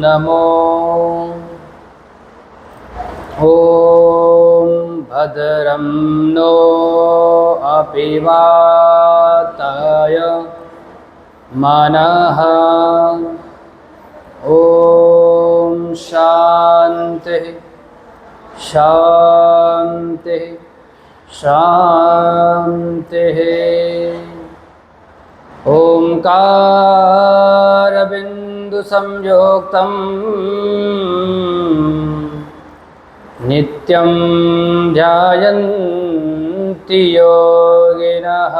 नमो। ॐ भद्रं नो अपि वाताय मनः। ॐ शान्तिः शान्तिः शान्तिः। ओंकारबिन्दुसंयुक्तं नित्यं ध्यायन्ति योगिनः।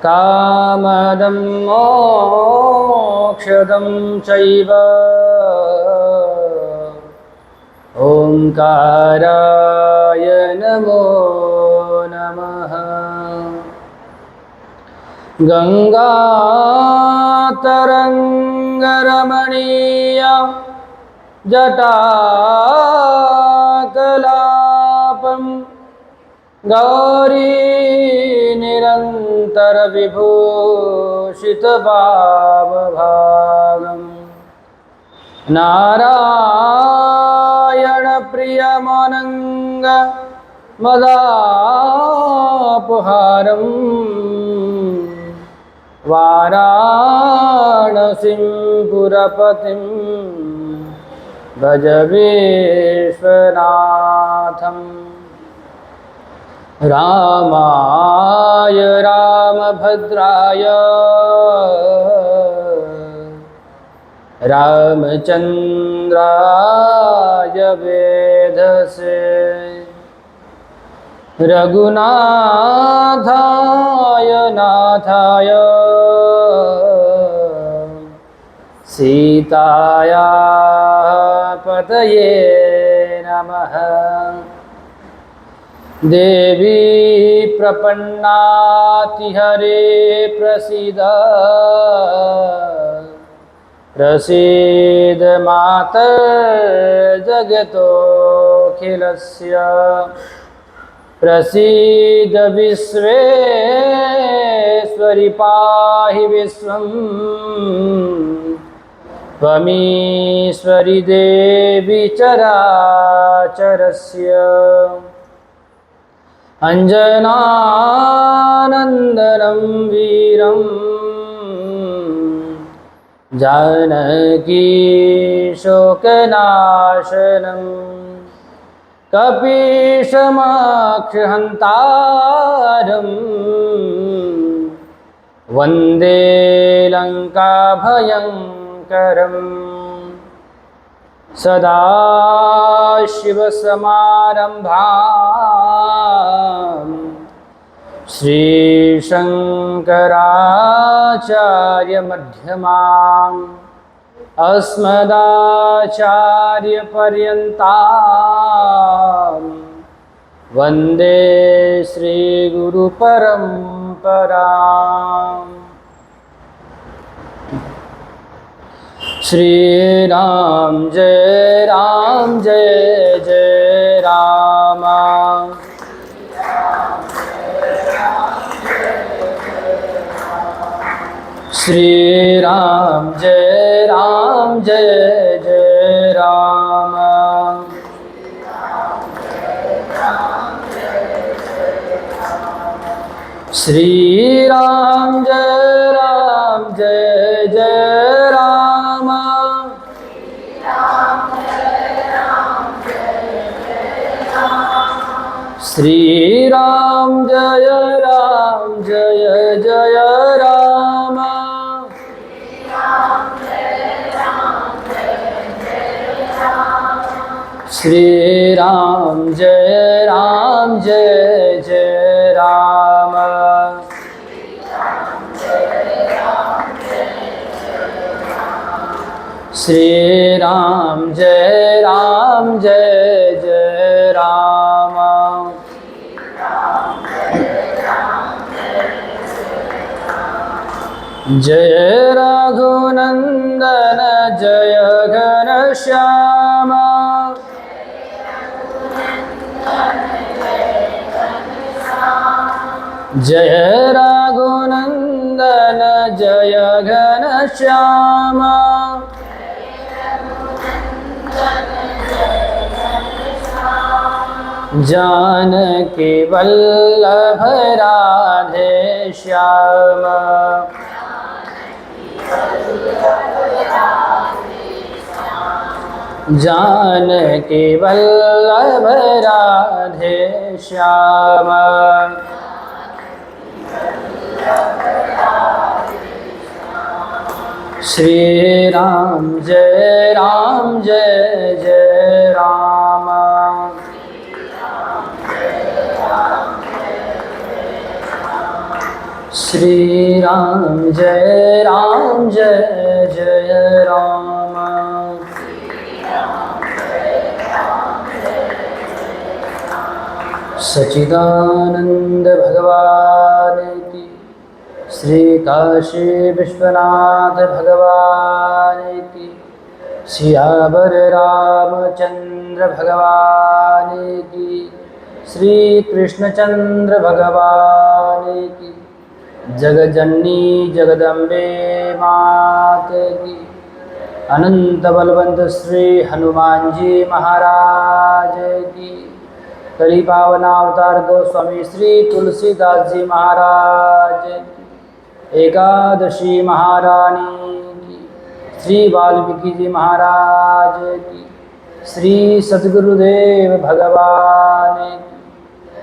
कामदं मोक्षदं चैव ओंकाराय नमो नमः। गंगातरंगरमणीय जटाकलापं गौरी निरन्तरविभूषितभावभागं नारायणप्रियमनङ्ग मदापहारं वाराणसीं पुरपतिं भज विश्वनाथम्। रामाय रामभद्राय रामचन्द्राय वेधसे रघुनाथाय नाथाय सीताया पतये नमः। देवी प्रपन्नातिहरे प्रसीद प्रसीद मातर्जगतोऽखिलस्य प्रसीद विश्वेश्वरि पाहि विश्वं त्वमीश्वरि देवी चराचरस्य। अंजनानन्दनं वीरं जानकी शोकनाशनं कपीशमाक्षहन्तारं वन्दे लङ्काभयङ्करम्। सदाशिवसमारम्भां श्रीशङ्कराचार्यमध्यमाम् अस्मदाचार्यपर्यन्तां वन्दे श्रीगुरुपरम्पराम्। श्री राम जय जय राम। श्री राम जय जय राम। श्री राम जय जय राम। श्री राम जय जय राम। श्री राम जय जय राम। श्री राम जय जय राम। जय रघुनंदन जय घनश्याम। जय रघुनंदन जय घनश्याम। जानकी वल्लभ राधे श्याम। जानकी वल्लभ राधे श्याम। श्री राम जय जय राम। श्री राम जय जय राम। सच्चिदानंद भगवान की, श्री काशी विश्वनाथ भगवान की, सियावर रामचंद्र भगवान की, श्री कृष्णचंद्र भगवान की, जगजननी जगदम्बे मात की, अनंत बलवंत श्री हनुमान जी महाराज की, कली पावनावतार गोस्वामी श्री तुलसीदास जी महाराज की, एकादशी महारानी की, श्री वाल्मीकि जी महाराज की, श्री सद्गुरुदेव भगवान की,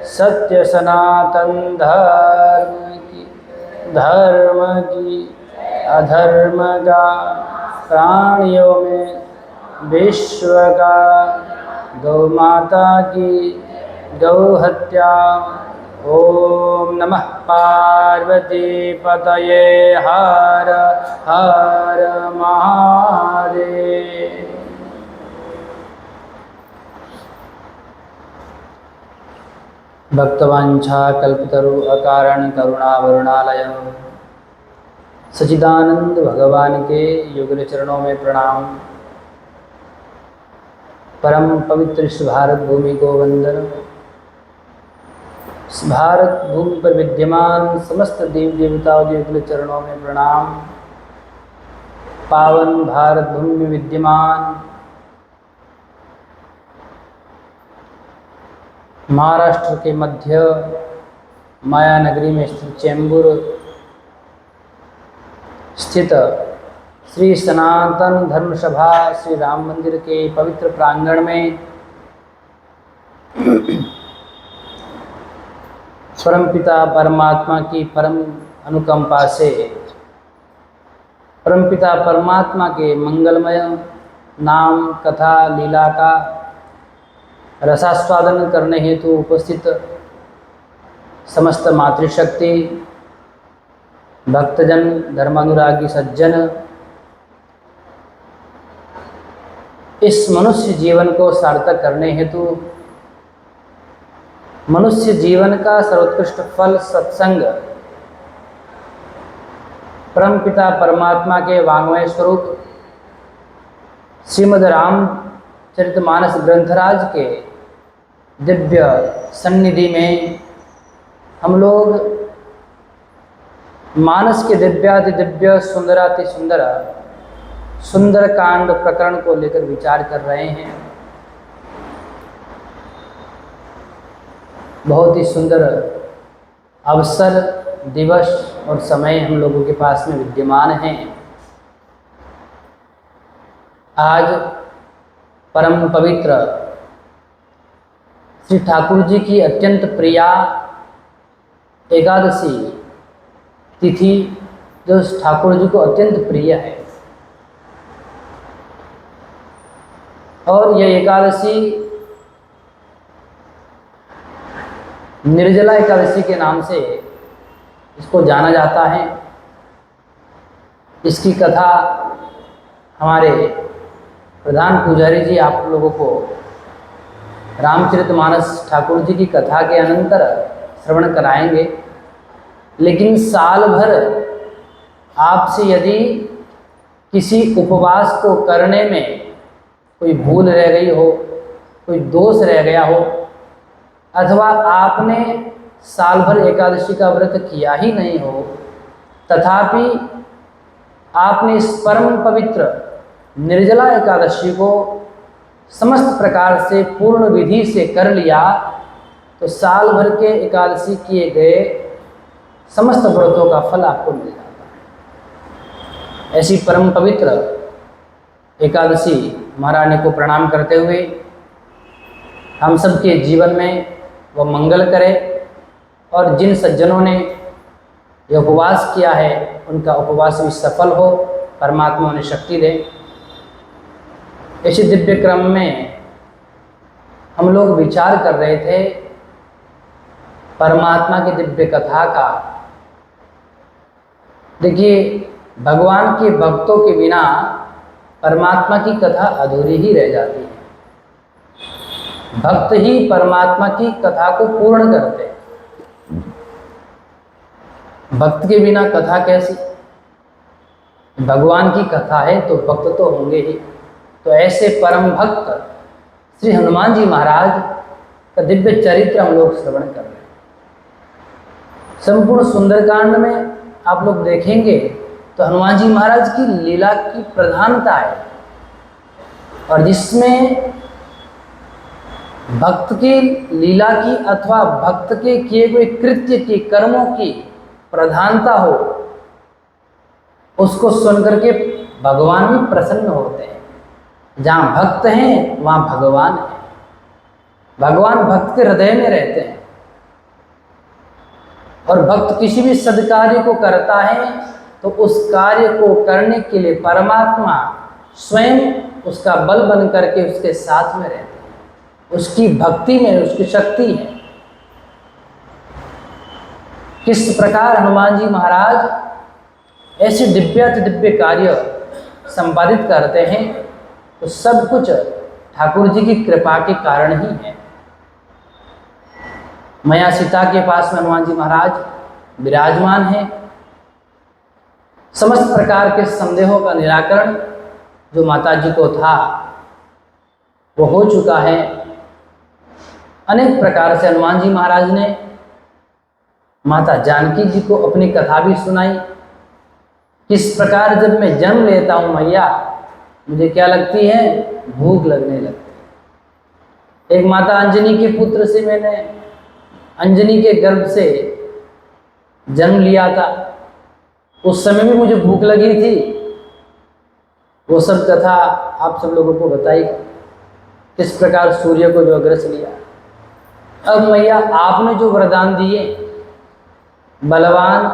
सत्य सनातन धर्म की अधर्म का, प्राणियों में विश्व का, गौ माता की गौ हत्या। ओम नमः पार्वती पतये हर हर महादेव। भक्तवांछा कल्पतरु अकारण करुणावरुणालय सच्चिदानंद भगवान के युगल चरणों में प्रणाम। परम पवित्र इस भारत भूमि को वंदन। भारत भूमि पर विद्यमान समस्त देव देवताओं के युगल चरणों में प्रणाम। पावन भारत भूमि में विद्यमान महाराष्ट्र के मध्य माया नगरी में स्थित चेंबूर स्थित श्री सनातन धर्म सभा श्री राम मंदिर के पवित्र प्रांगण में परमपिता परमात्मा की परम अनुकंपा से परमपिता परमात्मा के मंगलमय नाम कथा लीला का रसास्वादन करने हेतु उपस्थित समस्त मातृशक्ति भक्तजन धर्मानुरागी सज्जन इस मनुष्य जीवन को सार्थक करने हेतु मनुष्य जीवन का सर्वोत्कृष्ट फल सत्संग परमपिता परमात्मा के वाङ्मय स्वरूप श्रीमद् रामचरितमानस ग्रंथराज के दिव्य सन्निधि में हम लोग मानस के दिव्याति दिव्य सुंदराति सुंदर सुंदरकांड प्रकरण को लेकर विचार कर रहे हैं। बहुत ही सुंदर अवसर दिवस और समय हम लोगों के पास में विद्यमान हैं। आज परम पवित्र श्री ठाकुर जी की अत्यंत प्रिया एकादशी तिथि जो ठाकुर जी को अत्यंत प्रिय है और यह एकादशी निर्जला एकादशी के नाम से इसको जाना जाता है। इसकी कथा हमारे प्रधान पुजारी जी आप लोगों को रामचरितमानस ठाकुर जी की कथा के अनंतर श्रवण कराएंगे। लेकिन साल भर आपसे यदि किसी उपवास को करने में कोई भूल रह गई हो, कोई दोष रह गया हो, अथवा आपने साल भर एकादशी का व्रत किया ही नहीं हो, तथापि आपने इस परम पवित्र निर्जला एकादशी को समस्त प्रकार से पूर्ण विधि से कर लिया, तो साल भर के एकादशी किए गए समस्त व्रतों का फल आपको मिल जाता है। ऐसी परम पवित्र एकादशी महारानी को प्रणाम करते हुए हम सबके जीवन में वह मंगल करे और जिन सज्जनों ने यह उपवास किया है उनका उपवास भी सफल हो, परमात्मा उन्हें शक्ति दे। इसी दिव्य क्रम में हम लोग विचार कर रहे थे परमात्मा की दिव्य कथा का। देखिए, भगवान के भक्तों के बिना परमात्मा की कथा अधूरी ही रह जाती है। भक्त ही परमात्मा की कथा को पूर्ण करते हैं। भक्त के बिना कथा कैसी? भगवान की कथा है तो भक्त तो होंगे ही। तो ऐसे परम भक्त श्री हनुमान जी महाराज का दिव्य चरित्र हम लोग श्रवण कर रहे हैं। संपूर्ण सुंदरकांड में आप लोग देखेंगे तो हनुमान जी महाराज की लीला की प्रधानता है, और जिसमें भक्त की लीला की अथवा भक्त के किए हुए कृत्य की कर्मों की प्रधानता हो, उसको सुनकर के भगवान भी प्रसन्न होते हैं। जहाँ भक्त हैं वहाँ भगवान है। भगवान भक्त के हृदय में रहते हैं, और भक्त किसी भी सद्कार्य को करता है तो उस कार्य को करने के लिए परमात्मा स्वयं उसका बल बन करके उसके साथ में रहते हैं। उसकी भक्ति में उसकी शक्ति है। किस प्रकार हनुमान जी महाराज ऐसे दिव्याति दिव्य कार्य संपादित करते हैं, तो सब कुछ ठाकुर जी की कृपा के कारण ही है। मैया सीता के पास में हनुमान जी महाराज विराजमान हैं। समस्त प्रकार के संदेहों का निराकरण जो माता जी को था वो हो चुका है। अनेक प्रकार से हनुमान जी महाराज ने माता जानकी जी को अपनी कथा भी सुनाई। किस प्रकार जब मैं जन्म लेता हूँ मैया, मुझे क्या लगती है? भूख लगने लगती है। एक माता अंजनी के पुत्र से मैंने अंजनी के गर्भ से जन्म लिया था, उस समय भी मुझे भूख लगी थी। वो सब कथा आप सब लोगों को बताई, किस प्रकार सूर्य को जो अग्रस लिया। अब मैया आपने जो वरदान दिए, बलवान,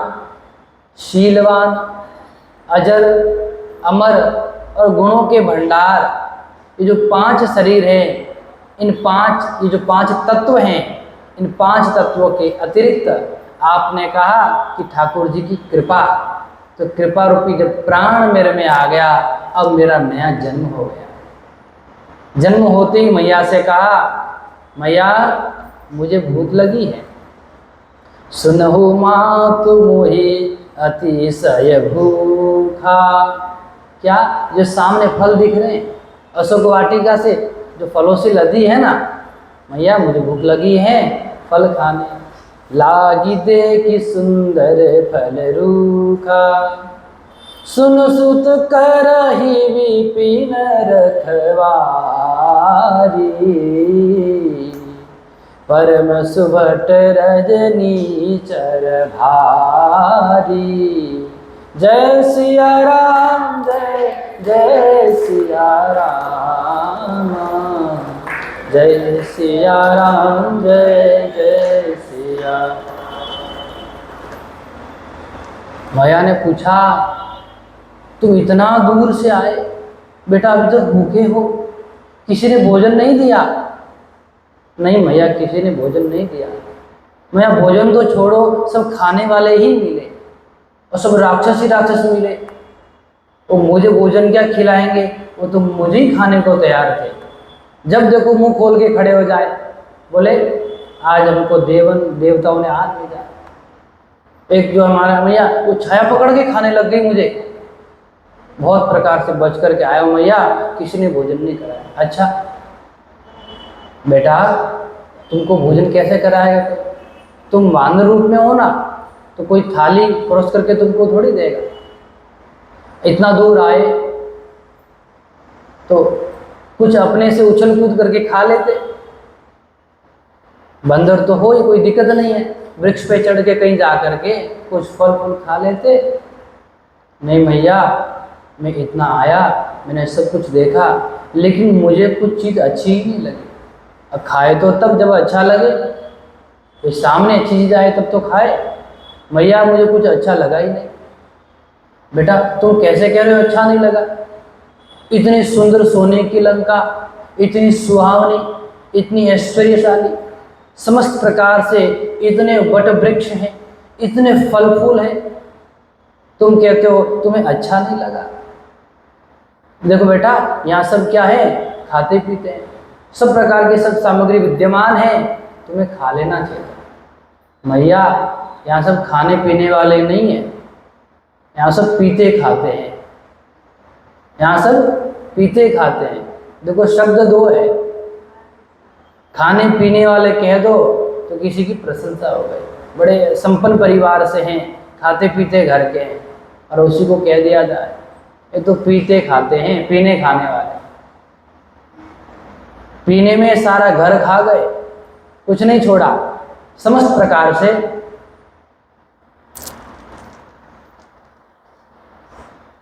शीलवान, अजर, अमर और गुणों के भंडार, ये जो 5 शरीर हैं, ये जो 5 तत्व हैं, इन 5 तत्वों के अतिरिक्त आपने कहा कि ठाकुर जी की कृपा, तो कृपा रूपी जब प्राण मेरे में आ गया, अब मेरा नया जन्म हो गया। जन्म होते ही मैया से कहा, मैया मुझे भूख लगी है। सुनहु मातु मोहि अतिशय भूखा। क्या जो सामने फल दिख रहे हैं अशोक वाटिका से, जो फलों से लदी है ना, मैया मुझे भूख लगी है, फल खाने। लागी देखी सुंदर फल रूखा, सुन सुत करहि विपिन रखवारी। परम सुभट रजनी चर भारी। जय सिया राम, जय जय सिया राम, जय सिया राम, जय जय सिया। मैया ने पूछा, तुम इतना दूर से आए, बेटा अभी तक भूखे हो, किसी ने भोजन नहीं दिया? नहीं मैया, किसी ने भोजन नहीं दिया। मैया भोजन तो छोड़ो, सब खाने वाले ही मिले और सब राक्षस ही राक्षस मिले। वो मुझे भोजन क्या खिलाएंगे, वो तो मुझे ही खाने को तैयार थे। जब देखो मुंह खोल के खड़े हो जाए, बोले आज हमको देवताओं ने हाथ भेजा। एक जो हमारा मैया, वो छाया पकड़ के खाने लग गई मुझे। बहुत प्रकार से बच करके आया हूँ मैया, किसी ने भोजन नहीं कराया। अच्छा बेटा, तुमको भोजन कैसे कराएगा? तुम वानर रूप में हो ना, तो कोई थाली परोस करके तुमको थोड़ी देगा। इतना दूर आए तो कुछ अपने से उछल कूद करके खा लेते। बंदर तो हो ही, कोई दिक्कत नहीं है, वृक्ष पे चढ़ के कहीं जा करके कुछ फल फूल खा लेते। नहीं मैया, मैं इतना आया, मैंने सब कुछ देखा, लेकिन मुझे कुछ चीज़ अच्छी ही नहीं लगी। अब खाए तो तब जब अच्छा लगे, कोई सामने अच्छी चीज़ आए तब तो खाए। मैया मुझे कुछ अच्छा लगा ही नहीं। बेटा तुम कैसे कह रहे हो अच्छा नहीं लगा? इतनी सुंदर सोने की लंका, इतनी सुहावनी, इतनी ऐश्वर्यशाली, समस्त प्रकार से इतने वट वृक्ष हैं, इतने फल फूल हैं, तुम कहते हो तुम्हें अच्छा नहीं लगा? देखो बेटा, यहाँ सब क्या है, खाते पीते हैं, सब प्रकार की सब सामग्री विद्यमान है, तुम्हें खा लेना चाहिए। मैया यहाँ सब खाने पीने वाले नहीं हैं, यहाँ सब पीते खाते हैं, यहाँ सब पीते खाते हैं। देखो शब्द दो है, खाने पीने वाले कह दो तो किसी की प्रशंसा हो गई, बड़े संपन्न परिवार से हैं, खाते पीते घर के हैं, और उसी को कह दिया जाए ये तो पीते खाते हैं, पीने खाने वाले, पीने में सारा घर खा गए, कुछ नहीं छोड़ा, समस्त प्रकार से।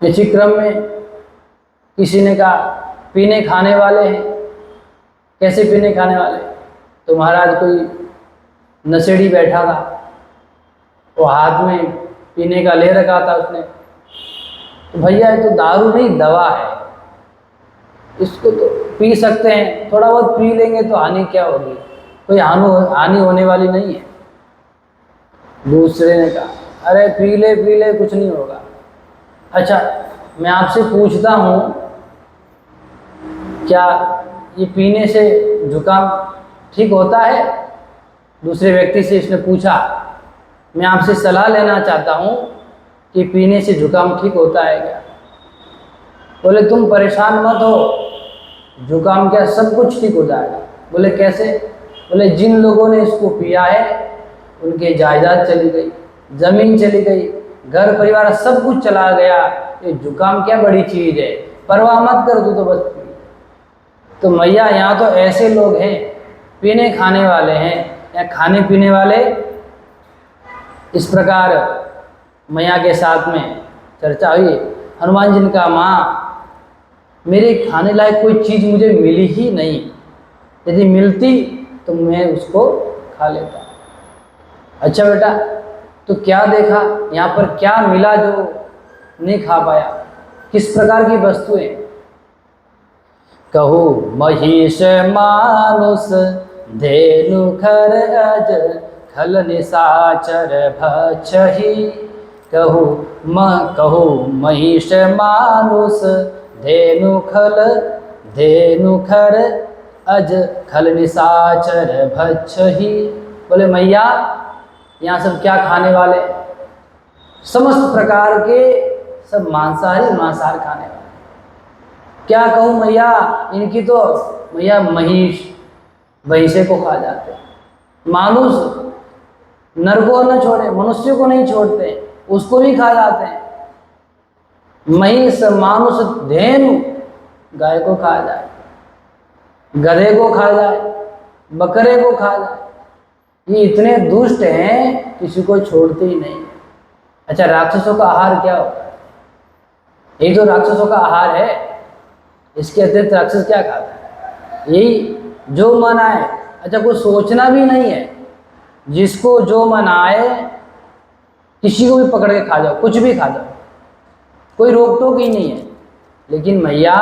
इसी क्रम में किसी ने कहा पीने खाने वाले हैं। कैसे पीने खाने वाले? तो महाराज कोई नशेड़ी बैठा था, वो हाथ में पीने का ले रखा था उसने, तो भैया ये तो दारू नहीं दवा है, इसको तो पी सकते हैं, थोड़ा बहुत पी लेंगे तो हानि क्या होगी, कोई हानि होने वाली नहीं है। दूसरे ने कहा अरे पी ले कुछ नहीं होगा। अच्छा मैं आपसे पूछता हूँ, क्या ये पीने से जुकाम ठीक होता है? दूसरे व्यक्ति से इसने पूछा, मैं आपसे सलाह लेना चाहता हूँ कि पीने से जुकाम ठीक होता है क्या? बोले तुम परेशान मत हो, जुकाम क्या सब कुछ ठीक हो जाएगा। बोले कैसे? बोले जिन लोगों ने इसको पिया है उनके जायदाद चली गई, जमीन चली गई, घर परिवार सब कुछ चला गया, ये जुकाम क्या बड़ी चीज़ है, परवाह मत कर तू तो बस पी। तो मैया यहाँ तो ऐसे लोग हैं, पीने खाने वाले हैं या खाने पीने वाले। इस प्रकार मैया के साथ में चर्चा हुई। हनुमान जी ने कहा माँ मेरे खाने लायक कोई चीज़ मुझे मिली ही नहीं, यदि मिलती तो मैं उसको खा लेता। अच्छा बेटा तो क्या देखा यहाँ पर, क्या मिला जो नहीं खा पाया, किस प्रकार की वस्तुएं? कहू महिष मानुष धेनु खर अज खल निशाचर भक्षहि। कहू महिष मानुष धेनु खर अज खल निशाचर भक्षहि। बोले मैया यहाँ सब क्या खाने वाले? समस्त प्रकार के सब मांसाहार खाने वाले। क्या कहूँ मैया, इनकी तो मैया महिष भैंसे को खा जाते हैं, मानुष नर को न छोड़े, मनुष्य को नहीं छोड़ते, उसको भी खा जाते हैं। महिष मानुष धेनु गाय को खा जाए, गधे को खा जाए, बकरे को खा जाए, ये इतने दुष्ट हैं किसी को छोड़ते ही नहीं। अच्छा राक्षसों का आहार क्या होता है? यही तो राक्षसों का आहार है, इसके अतिरिक्त राक्षस क्या खाता है? यही जो मन आए। अच्छा कोई सोचना भी नहीं है, जिसको जो मन आए किसी को भी पकड़ के खा जाओ, कुछ भी खा जाओ, कोई रोक टोक ही नहीं है। लेकिन मैया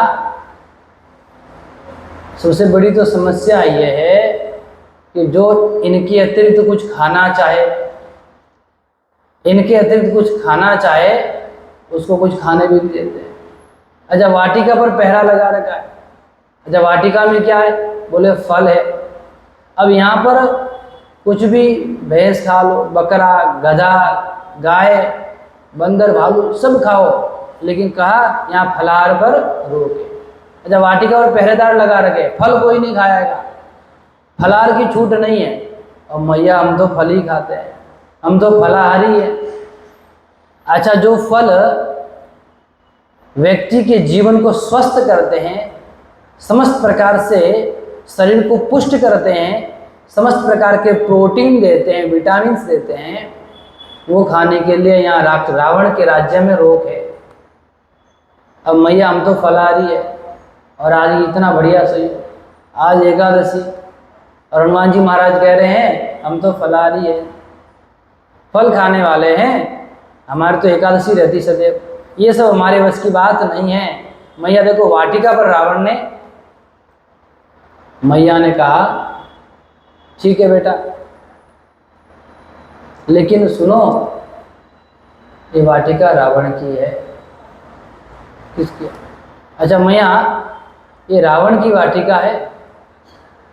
सबसे बड़ी तो समस्या ये है कि जो इनके अतिरिक्त कुछ खाना चाहे, इनके अतिरिक्त कुछ खाना चाहे, उसको कुछ खाने भी नहीं देते हैं। अच्छा वाटिका पर पहरा लगा रखा है। अच्छा वाटिका में क्या है? बोले फल है। अब यहाँ पर कुछ भी भैंस खा लो, बकरा, गधा, गाय, बंदर, भालू सब खाओ, लेकिन कहा यहाँ फलाहार पर रोक है। अच्छा वाटिका पर पहरेदार लगा रखे, फल कोई नहीं खाएगा, फलाहार की छूट नहीं है। और मैया हम तो फल ही खाते हैं, हम तो फलाहारी है। अच्छा जो फल व्यक्ति के जीवन को स्वस्थ करते हैं, समस्त प्रकार से शरीर को पुष्ट करते हैं, समस्त प्रकार के प्रोटीन देते हैं, विटामिन्स देते हैं, वो खाने के लिए यहाँ रावण के राज्य में रोक है। अब मैया हम तो फलाहारी है और आज इतना बढ़िया सही, आज एकादशी, और हनुमान जी महाराज कह रहे हैं हम तो फलाहारी है, फल खाने वाले हैं, हमारी तो एकादशी रहती सदैव, ये सब हमारे बस की बात नहीं है। मैया देखो वाटिका पर रावण ने, मैया ने कहा ठीक है बेटा, लेकिन सुनो ये वाटिका रावण की है। किसकी? अच्छा मैया ये रावण की वाटिका है,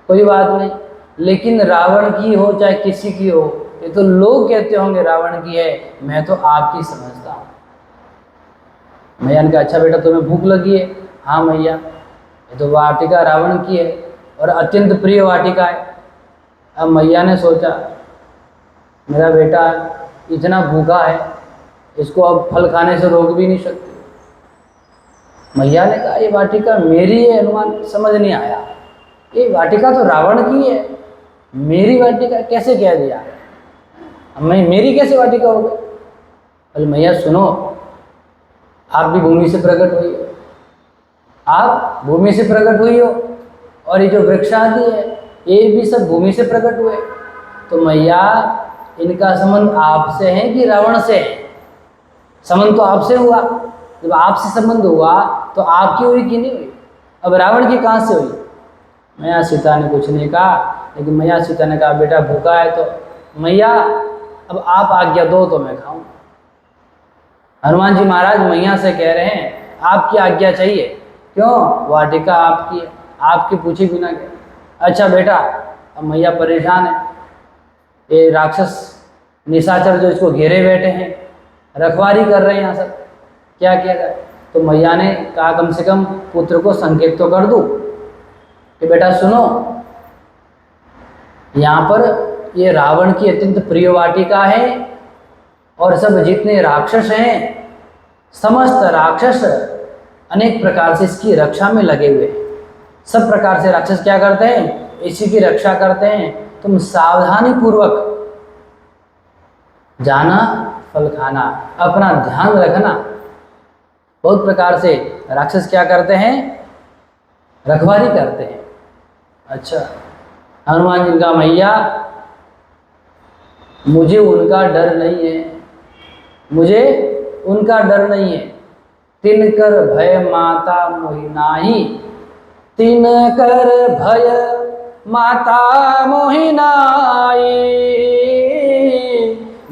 कोई बात नहीं, लेकिन रावण की हो चाहे किसी की हो, ये तो लोग कहते होंगे रावण की है, मैं तो आपकी समझता हूँ। मैया ने कहा अच्छा बेटा तुम्हें भूख लगी है? हाँ मैया, ये तो वाटिका रावण की है और अत्यंत प्रिय वाटिका है। अब मैया ने सोचा मेरा बेटा इतना भूखा है, इसको अब फल खाने से रोक भी नहीं सकते। मैया ने कहा ये वाटिका मेरी है हनुमान, समझ नहीं आया, ये वाटिका तो रावण की है, मेरी वाटिका कैसे कह दिया? मैं मेरी कैसे वाटिका हो गई? बोले मैया सुनो, आप भी भूमि से प्रकट हुई हो, आप भूमि से प्रकट हुई हो, और ये जो वृक्ष आदि है ये भी सब भूमि से प्रकट हुए, तो मैया इनका संबंध आपसे है कि रावण से है? संबंध तो आपसे हुआ, जब आपसे संबंध हुआ तो आपकी हुई कि नहीं हुई? अब रावण की कहाँ से हुई? मैया सीता ने कुछ नहीं कहा, लेकिन मैया सीता ने कहा बेटा भूखा है तो मैया अब आप आज्ञा दो तो मैं खाऊं। हनुमान जी महाराज मैया से कह रहे हैं आपकी आज्ञा चाहिए, क्यों? वाटिका आपकी है, आपकी पूछे बिना गया। अच्छा बेटा, अब मैया परेशान है, ये राक्षस निशाचर जो इसको घेरे बैठे हैं, रखवारी कर रहे हैं यहाँ सब, क्या किया जाए? तो मैया ने कहा कम से कम पुत्र को संकेत तो कर दूं कि बेटा सुनो, यहाँ पर ये रावण की अत्यंत प्रिय वाटिका है और सब जितने राक्षस हैं, समस्त राक्षस अनेक प्रकार से इसकी रक्षा में लगे हुए हैं। सब प्रकार से राक्षस क्या करते हैं? इसी की रक्षा करते हैं। तुम सावधानी पूर्वक जाना, फल खाना, अपना ध्यान रखना। बहुत प्रकार से राक्षस क्या करते हैं? रखवारी करते हैं। अच्छा, हनुमान जी का मैया मुझे उनका डर नहीं है, मुझे उनका डर नहीं है। तिनकर भय माता मोहि नाही, तिनकर भय माता मोहि नाई,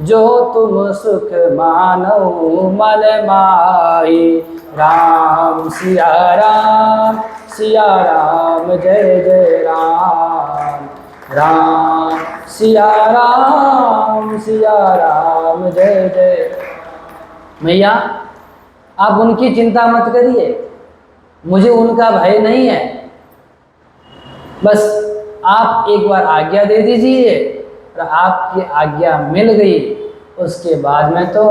जो तुम सुख मानो मन माही। राम सिया राम, सिया राम जय जय राम, राम सिया राम, सिया राम जय जय। मैया आप उनकी चिंता मत करिए, मुझे उनका भय नहीं है, बस आप एक बार आज्ञा दे दीजिए, और आपकी आज्ञा मिल गई, उसके बाद में तो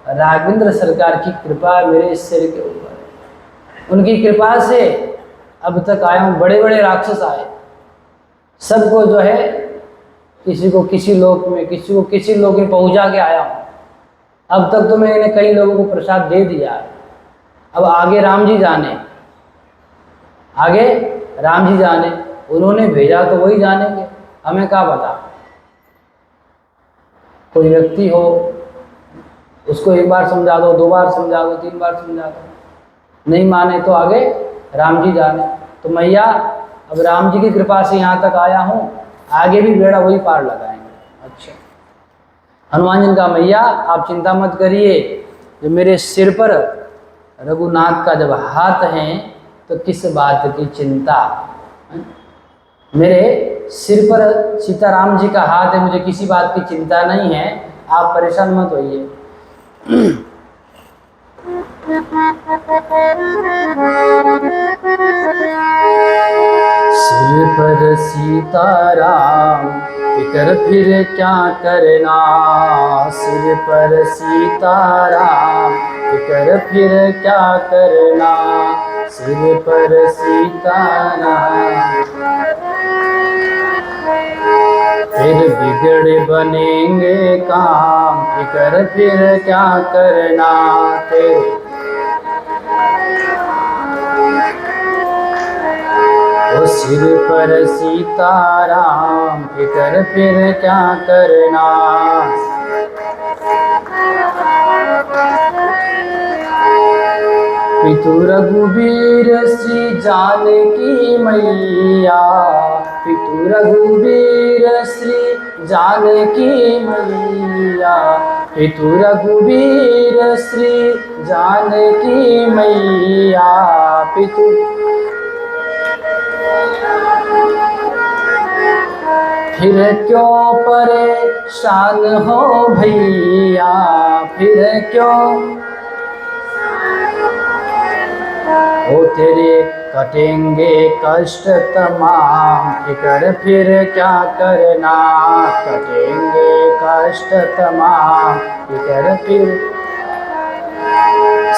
राघवेंद्र सरकार की कृपा मेरे सिर के ऊपर है। उनकी कृपा से अब तक आया हूँ, बड़े बड़े राक्षस आए, सबको जो है किसी को किसी लोक में, किसी को किसी लोक में पहुँचा के आया हूँ। अब तक तो मैंने कई लोगों को प्रसाद दे दिया है, अब आगे राम जी जाने, आगे राम जी जाने, उन्होंने भेजा तो वही जानेंगे, हमें क्या पता। कोई व्यक्ति हो, उसको एक बार समझा दो, दो बार समझा दो, तीन बार समझा दो, नहीं माने तो आगे राम जी जाने। तो मैया अब राम जी की कृपा से यहाँ तक आया हूँ, आगे भी बेड़ा वही पार लगाएंगे। अच्छा, हनुमान जी का मैया आप चिंता मत करिए, जो मेरे सिर पर रघुनाथ का जब हाथ है तो किस बात की चिंता। मेरे सिर पर सीताराम जी का हाथ है, मुझे किसी बात की चिंता नहीं है, आप परेशान मत होइए। सिर पर सीताराम फिकर फिर क्या करना, सिर पर सीताराम फिकर फिर क्या करना, सिर पर सीताराम। फिर बिगड़ बनेंगे काम, फिकर फिर क्या करना तेरे। ओ सिर पर सीताराम, फिकर फिर क्या करना। पितु रघुबीर श्री जानकी मैया, पितु रघुबीर श्री जानकी मैया, पितु रघुबीर श्री जानकी मैया, पितु। फिर क्यों परेशान हो भैया, फिर क्यों ओ तेरे कटेंगे कष्ट तमाम, फिकर फिर क्या करना, कटेंगे कष्ट तमाम, फिकर फिर।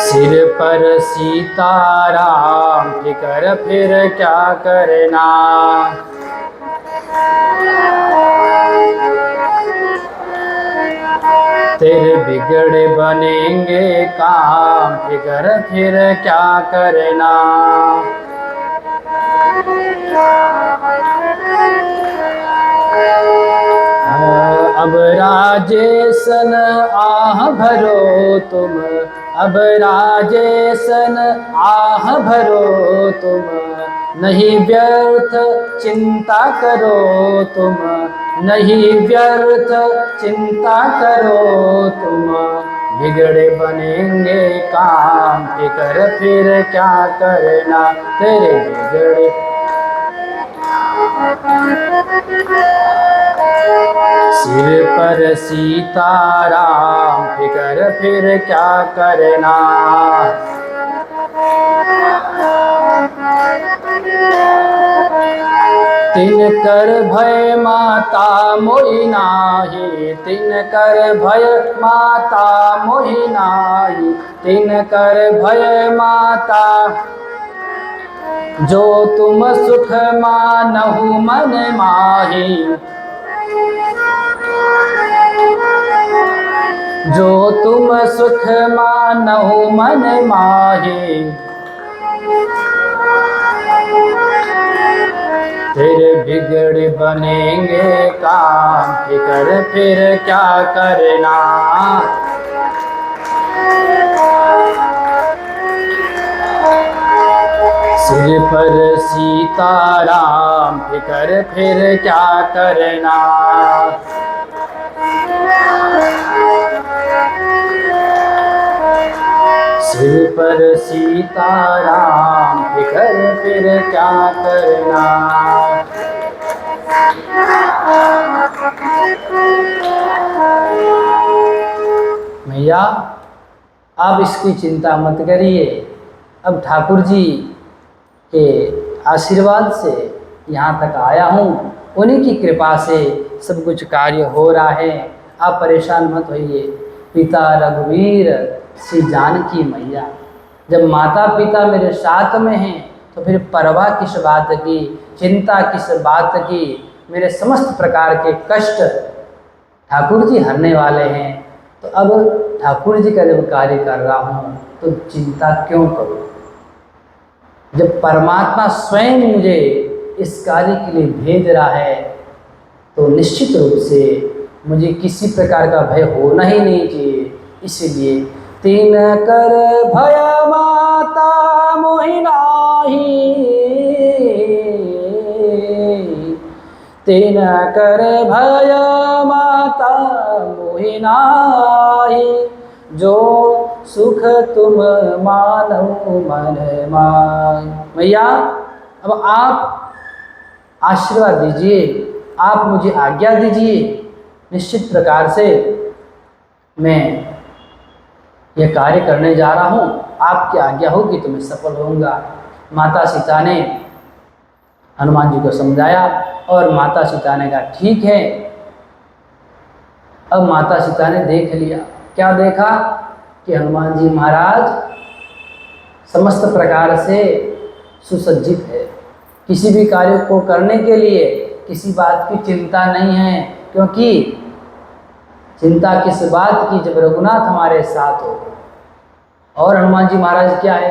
सिर पर सीताराम, फिकर फिर क्या करना। तेरे बिगड़े बनेंगे काम, फिकर फिर क्या करना। अब राजेशन आह भरो तुम, अब राजेशन आह भरो तुम, नहीं व्यर्थ चिंता करो तुम, नहीं व्यर्थ चिंता करो तुम। बिगड़े बनेंगे काम, फिकर फिर क्या करना, तेरे बिगड़े। सिर पर सीताराम, फिकर फिर क्या करना। तिन कर भय माता मोहि नाही, तिन कर भय माता मोहि नाही, तिन कर भय माता, जो तुम सुख मानहु मन माही, जो तुम सुख मानहु मन माही। तेरे बिगड़ बनेंगे काम, फिकर फिर क्या करना। सिर पर सीताराम, फिकर फिर क्या करना। सिर पर सीताराम, फिकर फिर क्या करना। मैया आप इसकी चिंता मत करिए, अब ठाकुर जी के आशीर्वाद से यहाँ तक आया हूँ, उन्हीं की कृपा से सब कुछ कार्य हो रहा है, आप परेशान मत होइए। पिता रघुवीर श्री जानकी मैया, जब माता पिता मेरे साथ में हैं तो फिर परवाह किस बात की, चिंता किस बात की। मेरे समस्त प्रकार के कष्ट ठाकुर जी हरने वाले हैं, तो अब ठाकुर जी का जब कार्य कर रहा हूँ तो चिंता क्यों करूँ। जब परमात्मा स्वयं मुझे इस कार्य के लिए भेज रहा है तो निश्चित रूप से मुझे किसी प्रकार का भय होना ही नहीं चाहिए। इसलिए तीन कर भय माता मोहि नाही, तीन कर भय माता मोहि नाही, जो सुख तुम मानो मन मान। मैया अब आप आशीर्वाद दीजिए, आप मुझे आज्ञा दीजिए, निश्चित प्रकार से मैं यह कार्य करने जा रहा हूँ। आपकी आज्ञा होगी तो मैं सफल होऊंगा। माता सीता ने हनुमान जी को समझाया और माता सीता ने कहा ठीक है। अब माता सीता ने देख लिया, क्या देखा कि हनुमान जी महाराज समस्त प्रकार से सुसज्जित है, किसी भी कार्य को करने के लिए किसी बात की चिंता नहीं है, क्योंकि चिंता किस बात की जब रघुनाथ हमारे साथ हो। और हनुमान जी महाराज क्या है,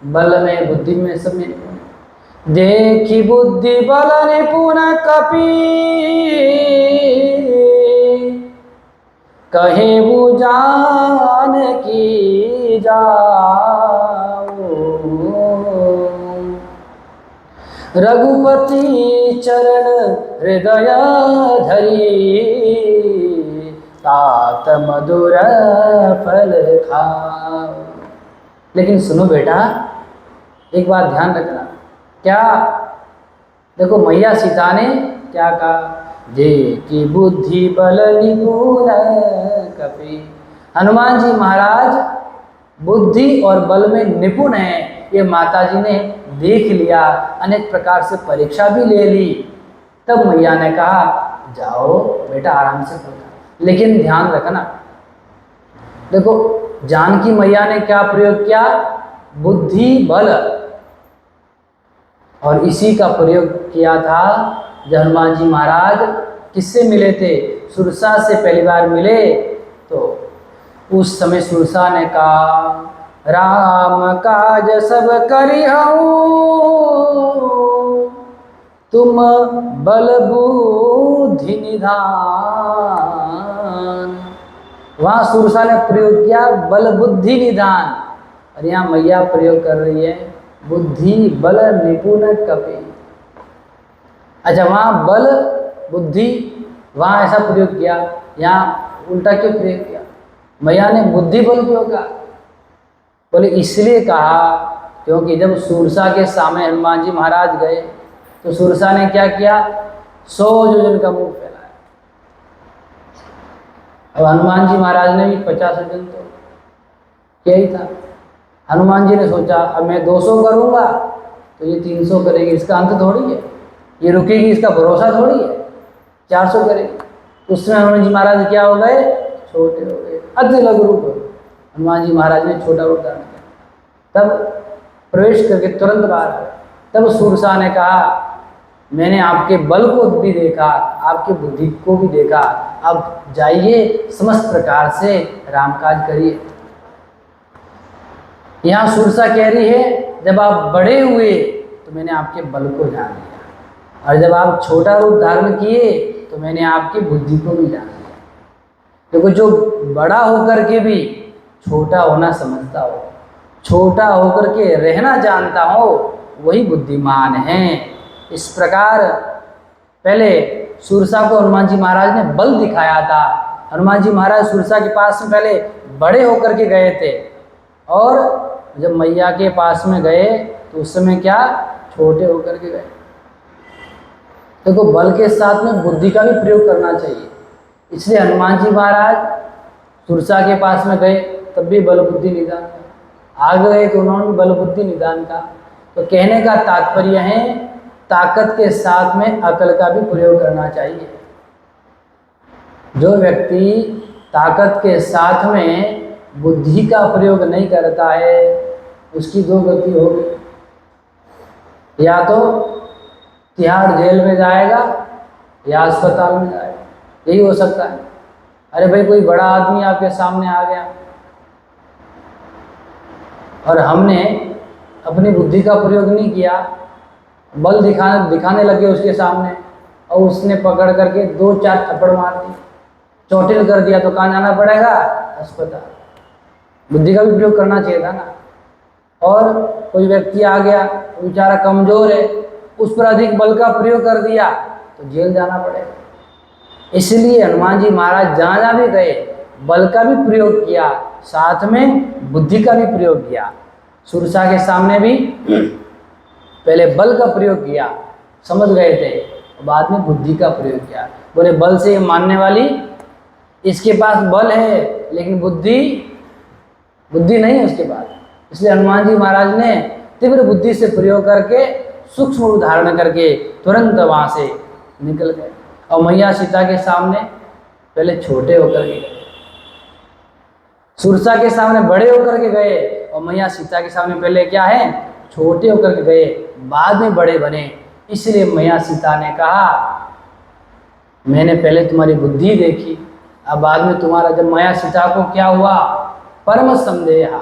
बल में बुद्धि में सब में निपुण। देखी बुद्धि बल निपुण कपि, कहे वो जान की जाओ। रघुपति चरण हृदय धरी, तात मधुर फल खाओ। लेकिन सुनो बेटा, एक बात ध्यान रखना। क्या देखो, मैया सीता ने क्या कहा, देखी बुद्धि बल निपुण कपि। हनुमान जी महाराज बुद्धि और बल में निपुण हैं, ये माता जी ने देख लिया, अनेक प्रकार से परीक्षा भी ले ली। तब मैया ने कहा जाओ बेटा आराम से पढ़ो। लेकिन ध्यान रखना, देखो जानकी मैया ने क्या प्रयोग किया, बुद्धि बल, और इसी का प्रयोग किया था जब हनुमान जी महाराज किससे मिले थे, सुरसा से पहली बार मिले। तो उस समय सुरसा ने कहा राम काज सब करिहूँ, तुम बल बुद्धि निधान। वहाँ सुरसा ने प्रयोग किया बल बुद्धि निधान, और यहाँ मैया प्रयोग कर रही है बुद्धि बल निपुण कपि। अच्छा, वहाँ बल बुद्धि, वहाँ ऐसा प्रयोग किया, यहाँ उल्टा क्यों प्रयोग किया? मैया ने बुद्धि बल क्यों कहा? बोले इसलिए कहा क्योंकि जब सुरसा के सामने हनुमान जी महाराज गए तो सुरसा ने क्या किया, 100 योजन का मुंह फैलाया। अब हनुमान जी महाराज ने भी 50 योजन तो किया ही था। हनुमान जी ने सोचा अब मैं 200 करूंगा तो ये 300 करेगी, इसका अंत थोड़ी है, ये रुकेगी, इसका भरोसा थोड़ी है, 400 करेगी। उसमें हनुमान जी महाराज क्या हो गए, छोटे हो गए, अति लघु रूप। हनुमान जी महाराज ने छोटा रूप धारण किया, तब प्रवेश करके तुरंत बाहर आए। तब सुरसा ने कहा मैंने आपके बल को भी देखा, आपकी बुद्धि को भी देखा, अब जाइए समस्त प्रकार से रामकाज करिए। यहाँ सुरसा कह रही है जब आप बड़े हुए तो मैंने आपके बल को जान लिया, और जब आप छोटा रूप धारण किए तो मैंने आपकी बुद्धि को भी जान लिया। देखो जो बड़ा होकर के भी छोटा होना समझता हो, छोटा होकर के रहना जानता हो, वही बुद्धिमान है। इस प्रकार पहले सुरसा को हनुमान जी महाराज ने बल दिखाया था। हनुमान जी महाराज सुरसा के पास में पहले बड़े होकर के गए थे, और जब मैया के पास में गए तो उस समय क्या, छोटे होकर के गए। देखो बल के साथ में बुद्धि का भी प्रयोग करना चाहिए। इसलिए हनुमान जी महाराज सुरसा के पास में गए तब भी बल बुद्धि निदान का, आ गए तो उन्होंने बल बुद्धि निदान का। तो कहने का तात्पर्य है ताकत के साथ में अकल का भी प्रयोग करना चाहिए। जो व्यक्ति ताकत के साथ में बुद्धि का प्रयोग नहीं करता है उसकी दो गति होगी, या तो तिहाड़ जेल में जाएगा या अस्पताल में जाएगा, यही हो सकता है। अरे भाई कोई बड़ा आदमी आपके सामने आ गया और हमने अपनी बुद्धि का प्रयोग नहीं किया, बल दिखाने लगे उसके सामने, और उसने पकड़ करके 2-4 थप्पड़ मार दिए, चोटिल कर दिया, तो कहाँ जाना पड़ेगा, अस्पताल। बुद्धि का भी प्रयोग करना चाहिए था ना। और कोई व्यक्ति आ गया, बेचारा कमजोर है, उस पर अधिक बल का प्रयोग कर दिया तो जेल जाना पड़ेगा। इसलिए हनुमान जी महाराज जहाँ जहाँ भी गए बल का भी प्रयोग किया, साथ में बुद्धि का भी प्रयोग किया। सुरसा के सामने भी पहले बल का प्रयोग किया, समझ गए थे, बाद में बुद्धि का प्रयोग किया। बोले बल से मानने वाली, इसके पास बल है लेकिन बुद्धि नहीं है उसके पास। इसलिए हनुमान जी महाराज ने तीव्र बुद्धि से प्रयोग करके सूक्ष्म रूप धारण करके तुरंत वहाँ से निकल गए। और मैया सीता के सामने पहले छोटे होकर के गए, सुरसा के सामने बड़े होकर के गए, और मैया सीता के सामने पहले क्या है, छोटे होकर के गए, बाद में बड़े बने। इसलिए मैया सीता ने कहा मैंने पहले तुम्हारी बुद्धि देखी, अब बाद में तुम्हारा जब माया सीता को क्या हुआ, परम संदेह,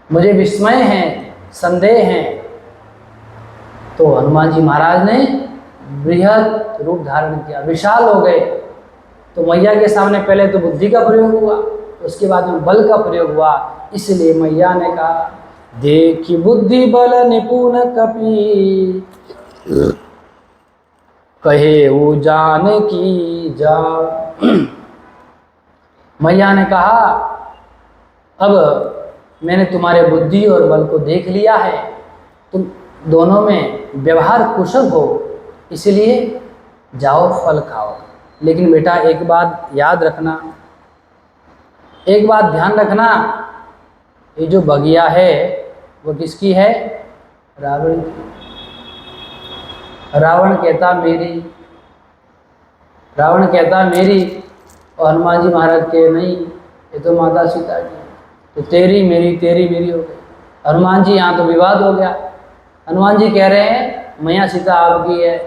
मुझे विस्मय है, संदेह है। तो हनुमान जी महाराज ने बृहद रूप धारण किया, विशाल हो गए। तो मैया के सामने पहले तो बुद्धि का प्रयोग हुआ, उसके बाद में बल का प्रयोग हुआ। इसलिए मैया ने कहा, देखी बुद्धि बल निपुण कपि, कहे वो जान की जा। मैया ने कहा, अब मैंने तुम्हारे बुद्धि और बल को देख लिया है, तुम दोनों में व्यवहार कुशल हो, इसलिए जाओ फल खाओ। लेकिन बेटा एक बात याद रखना, एक बात ध्यान रखना, ये जो बगिया है वो किसकी है? रावण की। रावण कहता मेरी, रावण कहता मेरी, और हनुमान जी महाराज के नहीं, ये तो माता सीता की, तो तेरी मेरी हो गई। हनुमान जी यहाँ तो विवाद हो गया। हनुमान जी कह रहे हैं मैया सीता आपकी है,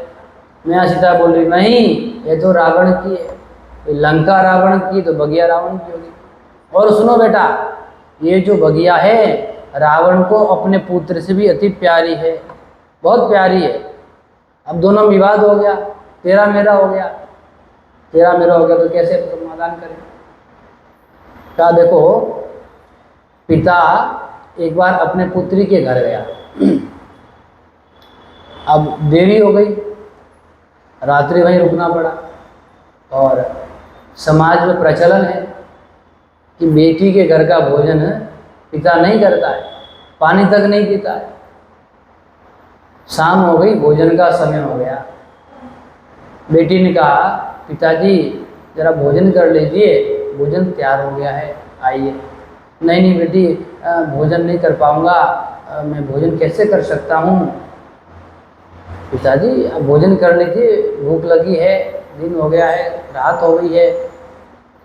मैया सीता बोल रही नहीं, ये तो रावण की है। लंका रावण की, तो बगिया रावण की होगी। और सुनो बेटा, ये जो बगिया है रावण को अपने पुत्र से भी अति प्यारी है, बहुत प्यारी है। अब दोनों विवाद हो गया, तेरा मेरा हो गया, तेरा मेरा हो गया, तो कैसे समाधान करें? क्या देखो, पिता एक बार अपने पुत्री के घर गया, अब देरी हो गई, रात्रि वहीं रुकना पड़ा। और समाज में प्रचलन है कि बेटी के घर का भोजन पिता नहीं करता है, पानी तक नहीं पीता है। शाम हो गई, भोजन का समय हो गया। बेटी ने कहा, पिताजी जरा भोजन कर लीजिए, भोजन तैयार हो गया है, आइए। नहीं नहीं बेटी, भोजन नहीं कर पाऊँगा, मैं भोजन कैसे कर सकता हूँ? पिताजी अब भोजन कर लीजिए, भूख लगी है, दिन हो गया है, रात हो गई है,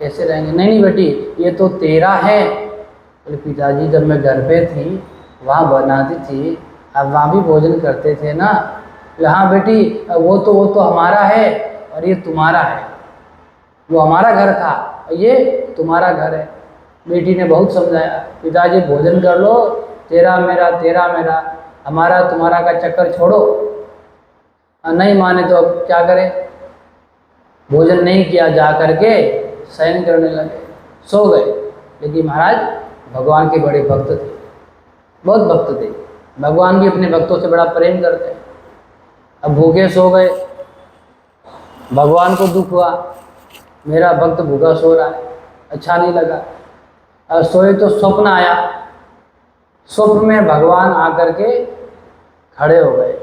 कैसे रहेंगे? नहीं नहीं बेटी, ये तो तेरा है। बोले पिताजी जब मैं घर पे थी वहाँ बनाती थी, अब वहाँ भी भोजन करते थे ना। बोले हाँ बेटी, वो तो हमारा है और ये तुम्हारा है, वो हमारा घर था, ये तुम्हारा घर है। बेटी ने बहुत समझाया, पिताजी भोजन कर लो, तेरा मेरा, हमारा तुम्हारा का चक्कर छोड़ो। नहीं माने तो अब क्या करें? भोजन नहीं किया, जा करके शयन करने लगे, सो गए। लेकिन महाराज भगवान के बड़े भक्त थे, बहुत भक्त थे, भगवान भी अपने भक्तों से बड़ा प्रेम करते हैं। अब भूखे सो गए, भगवान को दुख हुआ, मेरा भक्त भूखा सो रहा है, अच्छा नहीं लगा। अब सोए तो स्वप्न आया, स्वप्न में भगवान आकर के खड़े हो गए।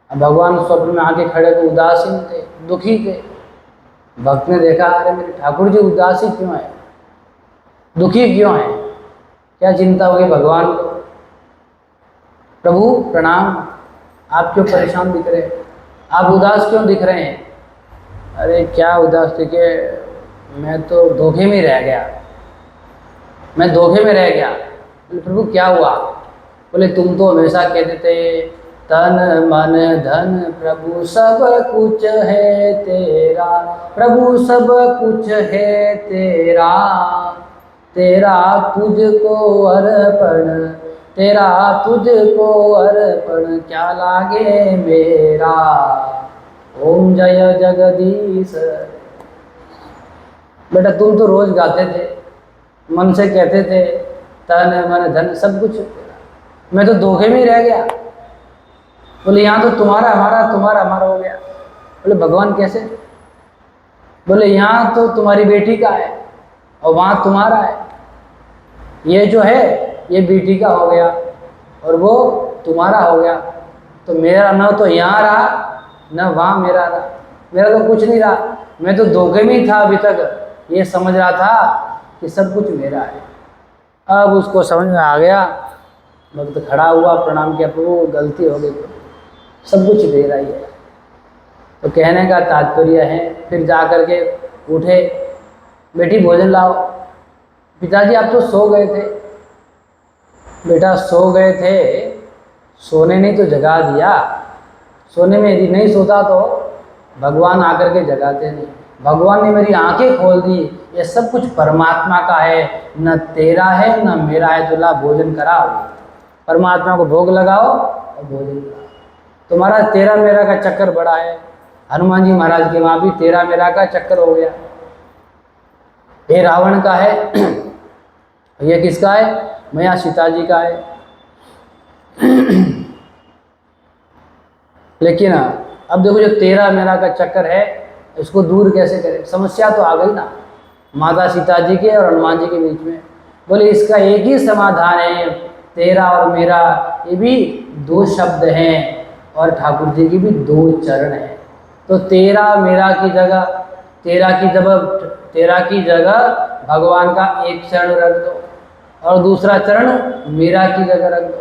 अब भगवान स्वप्न में आके खड़े तो उदासीन थे, दुखी थे। भक्त ने देखा, अरे मेरे ठाकुर जी उदासी क्यों है, दुखी क्यों है, क्या चिंता होगी भगवान को? प्रभु प्रणाम, आप क्यों परेशान दिख रहे हैं, आप उदास क्यों दिख रहे हैं? अरे क्या उदास दिखे, मैं तो धोखे में रह गया, मैं धोखे में रह गया। बोले प्रभु क्या हुआ? बोले तुम तो हमेशा कहते थे तन मन धन प्रभु सब कुछ है तेरा, प्रभु सब कुछ है तेरा, तेरा तुझको अर्पण, तेरा तुझको अर्पण क्या लागे मेरा। ओम जय जगदीश। बेटा तुम तो रोज गाते थे, मन से कहते थे तन मन धन सब कुछ तेरा, मैं तो धोखे में ही रह गया। बोले यहाँ तो तुम्हारा हमारा हो गया। बोले भगवान कैसे? बोले यहाँ तो तुम्हारी बेटी का है और वहाँ तुम्हारा है, ये जो है ये बेटी का हो गया और वो तुम्हारा हो गया, तो मेरा न तो यहाँ रहा न वहाँ मेरा रहा, मेरा तो कुछ नहीं रहा, मैं तो धोखे में ही था अभी तक, ये समझ रहा था कि सब कुछ मेरा है। अब उसको समझ में आ गया, भक्त खड़ा हुआ, प्रणाम किया, प्रभु गलती हो गई, सब कुछ मेरा ही है। तो कहने का तात्पर्य है, फिर जा कर के उठे, बेटी भोजन लाओ। पिताजी आप तो सो गए थे। बेटा सो गए थे, सोने ने तो जगा दिया, सोने में यदि नहीं सोता तो भगवान आकर के जगाते नहीं। भगवान ने मेरी आंखें खोल दी, ये सब कुछ परमात्मा का है, न तेरा है न मेरा है। तो ला भोजन कराओ, परमात्मा को भोग लगाओ और भोजन कराओ। तुम्हारा तेरा मेरा का चक्कर बड़ा है। हनुमान जी महाराज के वहाँ भी तेरा मेरा का चक्कर हो गया। ये रावण का है, ये किसका है? मैया सीता जी का है। लेकिन अब देखो, जो तेरा मेरा का चक्कर है, इसको दूर कैसे करें? समस्या तो आ गई ना माता सीता जी के और हनुमान जी के बीच में। बोले इसका एक ही समाधान है, तेरा और मेरा ये भी दो शब्द हैं और ठाकुर जी की भी दो चरण हैं। तो तेरा मेरा की जगह, तेरा की जगह भगवान का एक चरण रख दो और दूसरा चरण मेरा की जगह रख दो।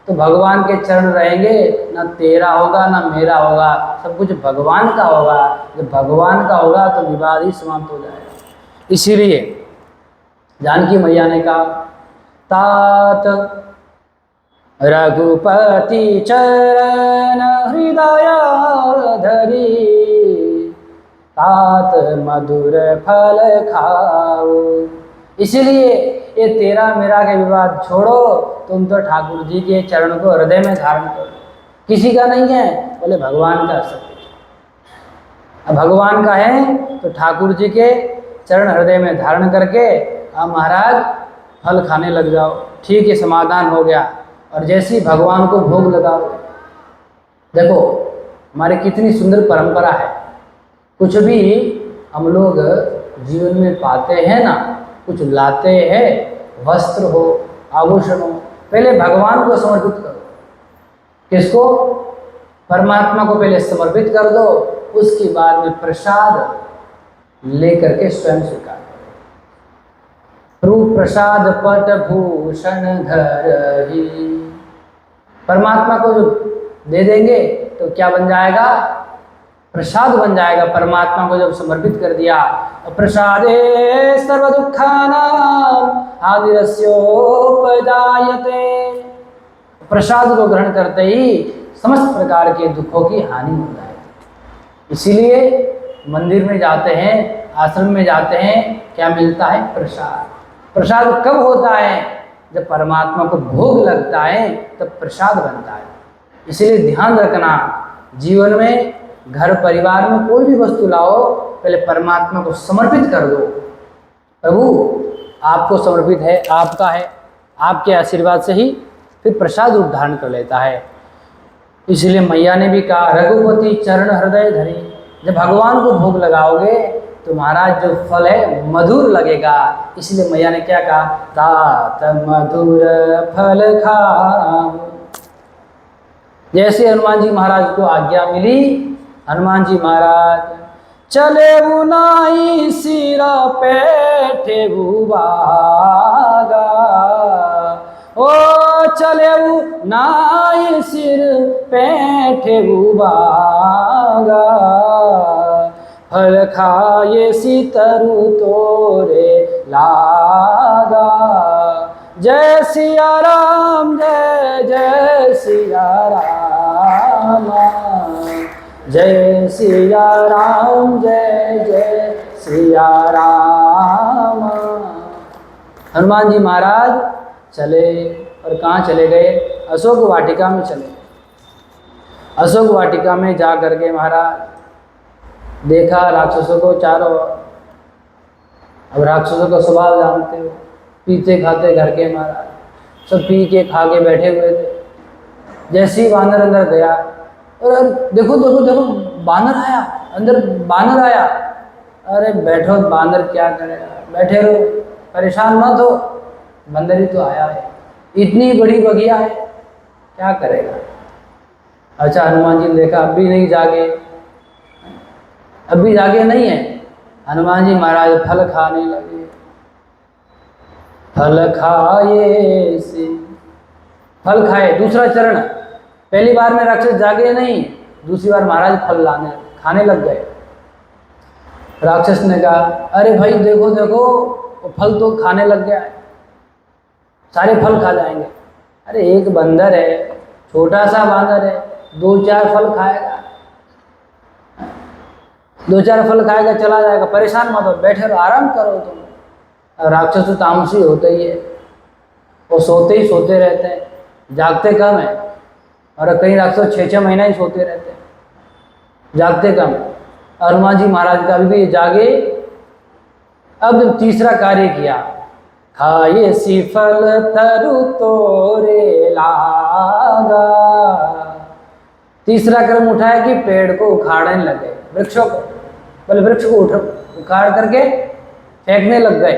तो भगवान के चरण रहेंगे, ना तेरा होगा ना मेरा होगा, सब कुछ भगवान का होगा। जब भगवान का होगा तो विवाद ही समाप्त हो जाएगा। इसीलिए जानकी मैया ने कहा, तात रघुपति चरण हृदय धरी, तात मधुर फल खाओ। इसीलिए ये तेरा मेरा के विवाद छोड़ो, तुम तो ठाकुर जी के चरण को हृदय में धारण करो। किसी का नहीं है, बोले भगवान का सब कुछ। अब भगवान का है तो ठाकुर जी के चरण हृदय में धारण करके आप महाराज फल खाने लग जाओ। ठीक है, समाधान हो गया। और जैसे ही भगवान को भोग लगाओ, देखो हमारी कितनी सुंदर परंपरा है। कुछ भी हम लोग जीवन में पाते हैं ना, कुछ लाते हैं, वस्त्र हो, आभूषण हो, पहले भगवान को समर्पित करो। किसको? परमात्मा को पहले समर्पित कर दो, उसके बाद में प्रसाद लेकर के स्वयं स्वीकार करो। रूप प्रसाद पट भूषण घर ही, परमात्मा को जो दे देंगे तो क्या बन जाएगा? प्रसाद बन जाएगा। परमात्मा को जब समर्पित कर दिया, प्रसादे सर्व दुखानां हानिरस्योपजायते, प्रसाद को ग्रहण करते ही समस्त प्रकार के दुखों की हानि हो जाएगी। इसीलिए मंदिर में जाते हैं, आश्रम में जाते हैं, क्या मिलता है? प्रसाद। प्रसाद कब होता है? जब परमात्मा को भोग लगता है तब प्रसाद बनता है। इसीलिए ध्यान रखना, जीवन में घर परिवार में कोई भी वस्तु लाओ, पहले परमात्मा को समर्पित कर दो। प्रभु आपको समर्पित है, आपका है, आपके आशीर्वाद से ही फिर प्रसाद रूप धारण कर लेता है। इसलिए मैया ने भी कहा, रघुपति चरण हृदय धरी। जब भगवान को भोग लगाओगे तो महाराज जो फल है मधुर लगेगा। इसलिए मैया ने क्या कहा? तात मधुर फल खाओ। जैसे हनुमान जी महाराज को आज्ञा मिली, हनुमान जी महाराज चले बुनाई सिरा पेठे बुबागा, ओ चले बुनाई सिर पेठे बुबागा, फल खाए सीतरु तोरे लागा। जय सिया राम, जय जय सिया राम, जय सिया राम, जय जय सिया राम। हनुमान जी महाराज चले, और कहाँ चले गए? अशोक वाटिका में चले। अशोक वाटिका में जा करके महाराज देखा राक्षसों को चारों ओर। अब राक्षसों का स्वभाव जानते हो, पीते खाते घर के महाराज सब पी के खा के बैठे हुए थे। जैसे ही बानर अंदर गया, और देखो देखो देखो बानर आया, अंदर बानर आया। अरे बैठो बानर, क्या करेगा, बैठे रहो, परेशान मत हो, बंदर ही तो आया है, इतनी बड़ी बगिया है, क्या करेगा। अच्छा, हनुमान जी ने देखा अब भी नहीं जागे, अब भी जागे नहीं है। हनुमान जी महाराज फल खाने लगे। फल खाए से, फल खाए, दूसरा चरण। पहली बार में राक्षस जागे नहीं, दूसरी बार महाराज फल खाने लग गए। राक्षस ने कहा, अरे भाई देखो देखो, वो फल तो खाने लग गया है, सारे फल खा जाएंगे। अरे एक बंदर है, छोटा सा बांदर है, 2-4 फल खाएगा। दो चार फल खाएगा चला जाएगा, परेशान मत हो, बैठे रहो, आराम करो तुम। राक्षस तो तामसी होता ही है, वो सोते ही सोते रहते हैं, जागते कम है। और कई राक्षस 6-6 महीना ही सोते रहते हैं, जागते कम। हनुमान जी महाराज का अभी भी जागे। अब तीसरा कार्य किया, खाए सी फल तरु तोरे लागा। तीसरा क्रम उठाया कि पेड़ को उखाड़ने लगे, वृक्षों को, बोले वृक्ष को उखाड़ करके फेंकने लग गए।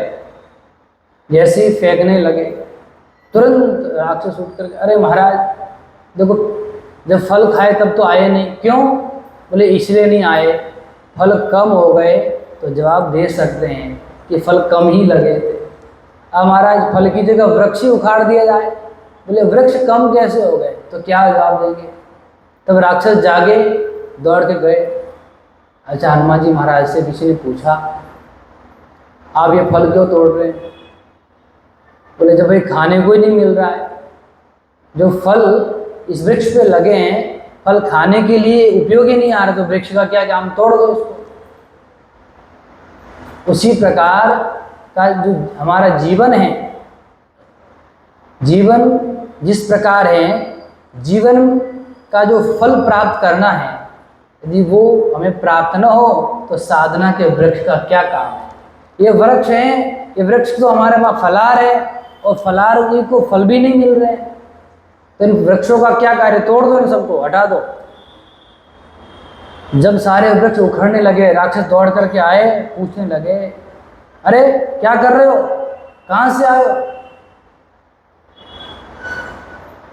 जैसे ही फेंकने लगे तुरंत राक्षस उठ करके, अरे महाराज देखो, जब फल खाए तब तो आए नहीं, क्यों? बोले इसलिए नहीं आए, फल कम हो गए तो जवाब दे सकते हैं कि फल कम ही लगे थे। अब महाराज फल की जगह वृक्ष ही उखाड़ दिया जाए, बोले वृक्ष कम कैसे हो गए, तो क्या जवाब देंगे? तब राक्षस जागे, दौड़ के गए। अच्छा, हनुमान जी महाराज से किसी ने पूछा, आप ये फल क्यों तोड़ रहे हैं? बोले जब भाई खाने को ही नहीं मिल रहा है, जो फल इस वृक्ष पे लगे हैं फल खाने के लिए उपयोगी नहीं आ रहे, तो वृक्ष का क्या काम, तोड़ दो उसको। उसी प्रकार का जो हमारा जीवन है, जीवन जिस प्रकार है, जीवन का जो फल प्राप्त करना है, यदि वो हमें प्राप्त न हो तो साधना के वृक्ष का क्या काम है? ये वृक्ष हैं, ये वृक्ष तो हमारे वहाँ फलार है और फलार को फल भी नहीं मिल रहे हैं, तो इन वृक्षों का क्या कार्य? तोड़ दो, इन सबको हटा दो। जब सारे वृक्ष उखड़ने लगे, राक्षस दौड़ करके आए, पूछने लगे, अरे क्या कर रहे हो, कहाँ से आए हो?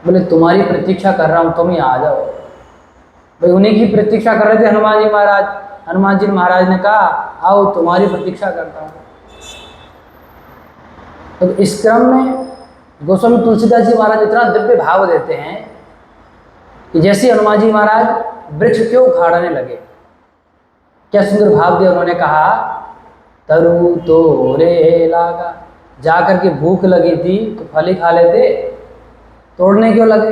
बोले तुम्हारी प्रतीक्षा कर रहा हूँ, तुम ही आ जाओ। भाई उन्हीं की प्रतीक्षा कर रहे थे हनुमान जी महाराज। हनुमान जी महाराज ने कहा, आओ तुम्हारी प्रतीक्षा करता हूँ। तो इस क्रम में गोस्वामी तुलसीदास जी महाराज इतना दिव्य भाव देते हैं कि जैसे हनुमान जी महाराज वृक्ष क्यों उखाड़ने लगे, क्या सुंदर भाव दिया उन्होंने। कहा तरु तोरे लागा, जा करके भूख लगी थी तो फल ही खा लेते, तोड़ने क्यों लगे?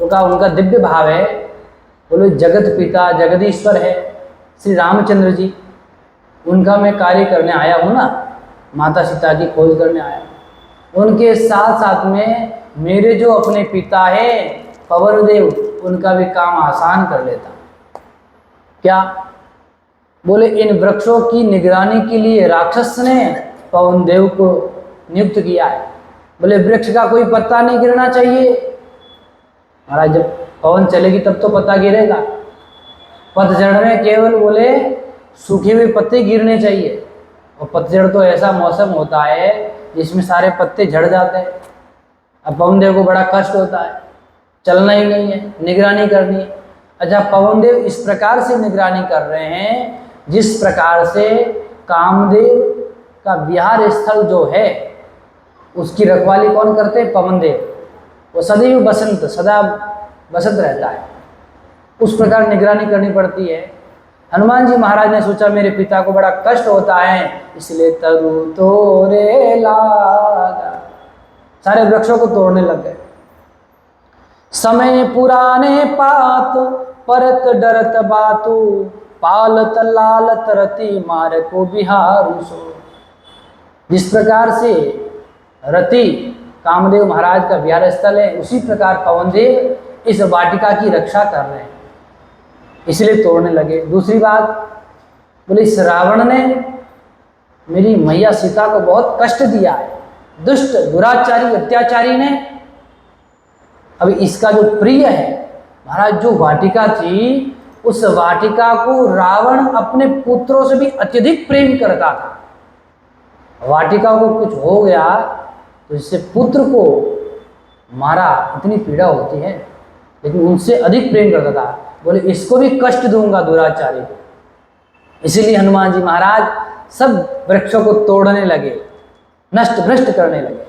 तो कहा उनका दिव्य भाव है, बोलो जगत पिता जगदीश्वर है श्री रामचंद्र जी, उनका मैं कार्य करने आया हूँ ना, माता सीता की खोज करने आया हूँ। उनके साथ साथ में मेरे जो अपने पिता है पवन देव, उनका भी काम आसान कर लेता। क्या? बोले इन वृक्षों की निगरानी के लिए राक्षस ने पवन देव को नियुक्त किया है। बोले वृक्ष का कोई पत्ता नहीं गिरना चाहिए। महाराज जब पवन चलेगी तब तो पत्ता गिरेगा, पतझड़ में केवल बोले सूखे हुए पत्ते गिरने चाहिए, और पतझड़ तो ऐसा मौसम होता है जिसमें सारे पत्ते झड़ जाते हैं। अब पवन देव को बड़ा कष्ट होता है, चलना ही नहीं है, निगरानी करनी है। अच्छा, पवन देव इस प्रकार से निगरानी कर रहे हैं जिस प्रकार से कामदेव का विहार स्थल जो है उसकी रखवाली कौन करते हैं? पवन देव। वो सदैव बसंत, सदा बसंत रहता है, उस प्रकार निगरानी करनी पड़ती है। हनुमान जी महाराज ने सोचा मेरे पिता को बड़ा कष्ट होता है, इसलिए तरु तोरे लागा, सारे वृक्षों को तोड़ने लग गए। समय पुराने पात परत डरत बातु, पालत लालत रति मार को बिहारू सो। जिस प्रकार से रति कामदेव महाराज का विहार स्थल है, उसी प्रकार पवन देव इस वाटिका की रक्षा कर रहे हैं, इसलिए तोड़ने लगे। दूसरी बात बोले, इस रावण ने मेरी मैया सीता को बहुत कष्ट दिया है, दुष्ट दुराचारी अत्याचारी ने। अब इसका जो प्रिय है महाराज, जो वाटिका थी, उस वाटिका को रावण अपने पुत्रों से भी अत्यधिक प्रेम करता था। वाटिका को कुछ हो गया तो इससे पुत्र को मारा, इतनी पीड़ा होती है, लेकिन उनसे अधिक प्रेम करता था। बोले इसको भी कष्ट दूंगा दुराचारी को, इसीलिए हनुमान जी महाराज सब वृक्षों को तोड़ने लगे, नष्ट भ्रष्ट करने लगे।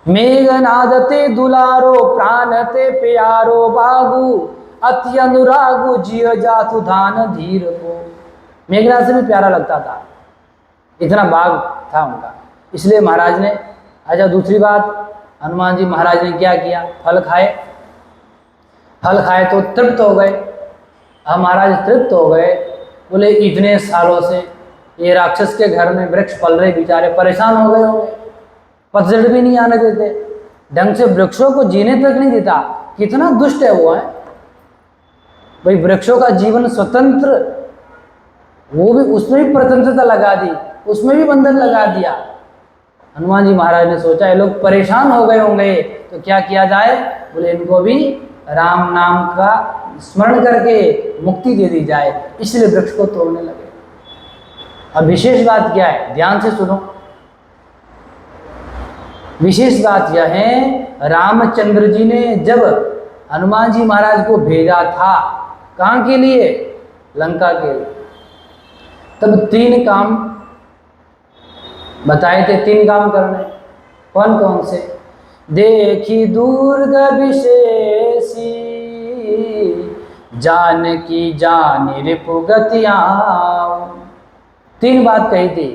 मेघनादते दुलारो प्राणते प्यारो बागु, अति अनुरागु जिय जातु धान धीर को। मेघनाद से भी प्यारा लगता था, इतना बाग था उनका, इसलिए महाराज ने। अच्छा, दूसरी बात, हनुमान जी महाराज ने क्या किया? फल खाए, फल खाए तो तृप्त हो गए। अब महाराज तृप्त हो गए बोले इतने सालों से ये राक्षस के घर में वृक्ष पल रहे, बेचारे परेशान हो गए होंगे, पतझड़ भी नहीं आने देते, ढंग से वृक्षों को जीने तक नहीं देता। कितना दुष्ट है वो, है भाई। वृक्षों का जीवन स्वतंत्र, वो भी उसमें भी प्रतंत्रता लगा दी, उसमें भी बंधन लगा दिया। हनुमान जी महाराज ने सोचा ये लोग परेशान हो गए होंगे तो क्या किया जाए, बोले इनको भी राम नाम का स्मरण करके मुक्ति दे दी जाए, इसलिए वृक्ष को तोड़ने लगे। अब विशेष बात क्या है, ध्यान से सुनो। विशेष बात यह है, रामचंद्र जी ने जब हनुमान जी महाराज को भेजा था, कहाँ के लिए, लंका के लिए, तब 3 काम बताए थे, 3 काम करने। कौन कौन से, देखी दुर्ग विशेषी, जानकी जानि रिपु गति आऊ। 3 बात कही थी,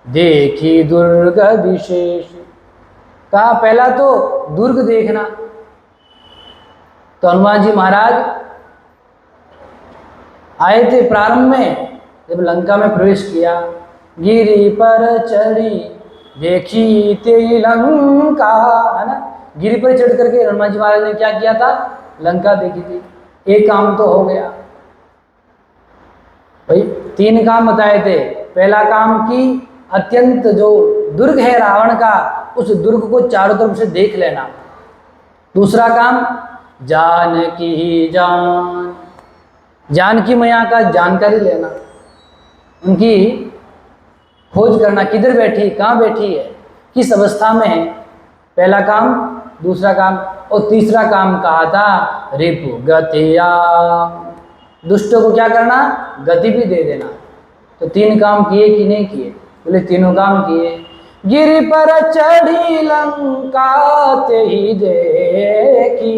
देखी दुर्ग विशेष। कहा पहला तो दुर्ग देखना। तो हनुमान जी महाराज आए थे प्रारंभ में, जब लंका में प्रवेश किया, गिरि पर चढ़ी देखी ते लंका, है ना। गिरि पर चढ़ करके हनुमान जी महाराज ने क्या किया था, लंका देखी थी। एक काम तो हो गया भाई। 3 काम बताए थे। पहला काम की अत्यंत जो दुर्ग है रावण का, उस दुर्ग को चारों तरफ से देख लेना। दूसरा काम, जानकी जान, जानकी मैया का जानकारी लेना, उनकी खोज करना, किधर बैठी, कहाँ बैठी है, किस अवस्था में है। पहला काम, दूसरा काम, और तीसरा काम कहा था रिपु गतिया, दुष्टों को क्या करना, गति भी दे देना। तो 3 काम किए कि नहीं किए, बोले तीनों काम किए। गिरि पर चढ़ी लंका ते ही देखी,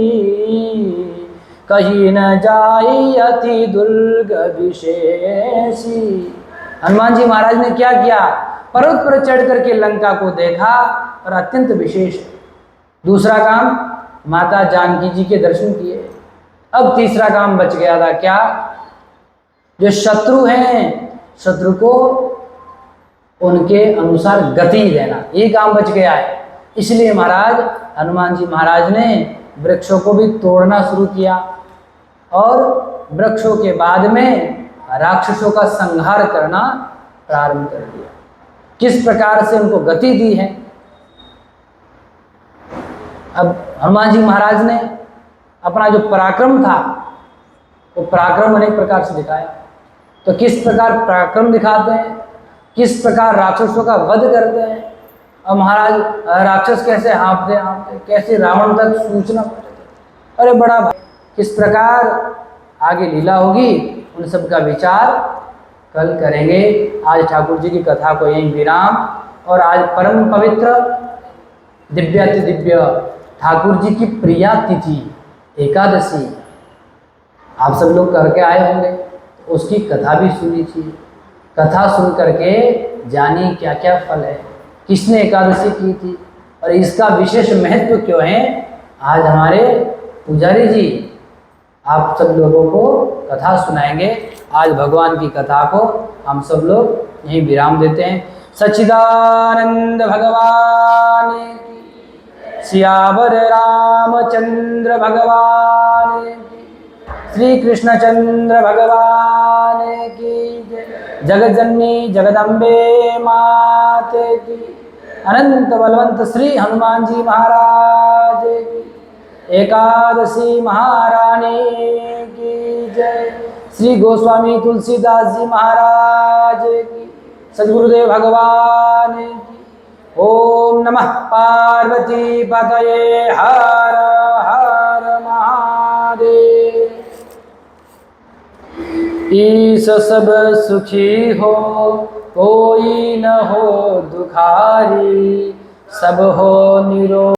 कहीं न जाई अति दुर्ग विशेषी। हनुमान जी महाराज ने क्या किया, पर्वत पर चढ़ करके लंका को देखा और अत्यंत विशेष है। दूसरा काम, माता जानकी जी के दर्शन किए। अब तीसरा काम बच गया था, क्या, जो शत्रु हैं, शत्रु को उनके अनुसार गति देना, ये काम बच गया है। इसलिए महाराज हनुमान जी महाराज ने वृक्षों को भी तोड़ना शुरू किया और वृक्षों के बाद में राक्षसों का संहार करना प्रारंभ कर दिया। किस प्रकार से उनको गति दी है। अब हनुमान जी महाराज ने अपना जो पराक्रम था, वो पराक्रम अनेक प्रकार से दिखाया। तो किस प्रकार पराक्रम दिखाते हैं, किस प्रकार राक्षसों का वध करते हैं, और महाराज राक्षस कैसे हाँफते कैसे रावण तक सूचना पहुंचते। अरे बड़ा भाई, किस प्रकार आगे लीला होगी, उन सब का विचार कल करेंगे। आज ठाकुर जी की कथा को यहीं विराम। और आज परम पवित्र दिव्याति दिव्य ठाकुर जी की प्रिया तिथि एकादशी आप सब लोग करके आए होंगे, तो उसकी कथा भी सुनी थी। कथा सुन करके जानिए क्या क्या फल है, किसने एकादशी की थी और इसका विशेष महत्व क्यों है। आज हमारे पुजारी जी आप सब लोगों को कथा सुनाएंगे। आज भगवान की कथा को हम सब लोग यहीं विराम देते हैं। सच्चिदानंद भगवान की, सियावर रामचंद्र भगवान की, श्री कृष्णचंद्र भगवान की जय। जगत जननी जगदम्बे मात की, अनंत बलवंत श्री हनुमान जी महाराज की, एकादशी महारानी की जय। श्री गोस्वामी तुलसीदास जी महाराज की, सद्गुरुदेव भगवान की। ओम नमः पार्वती पतये, हर हर महादेव। ईश सब सुखी हो, कोई न हो दुखारी, सब हो निरोग।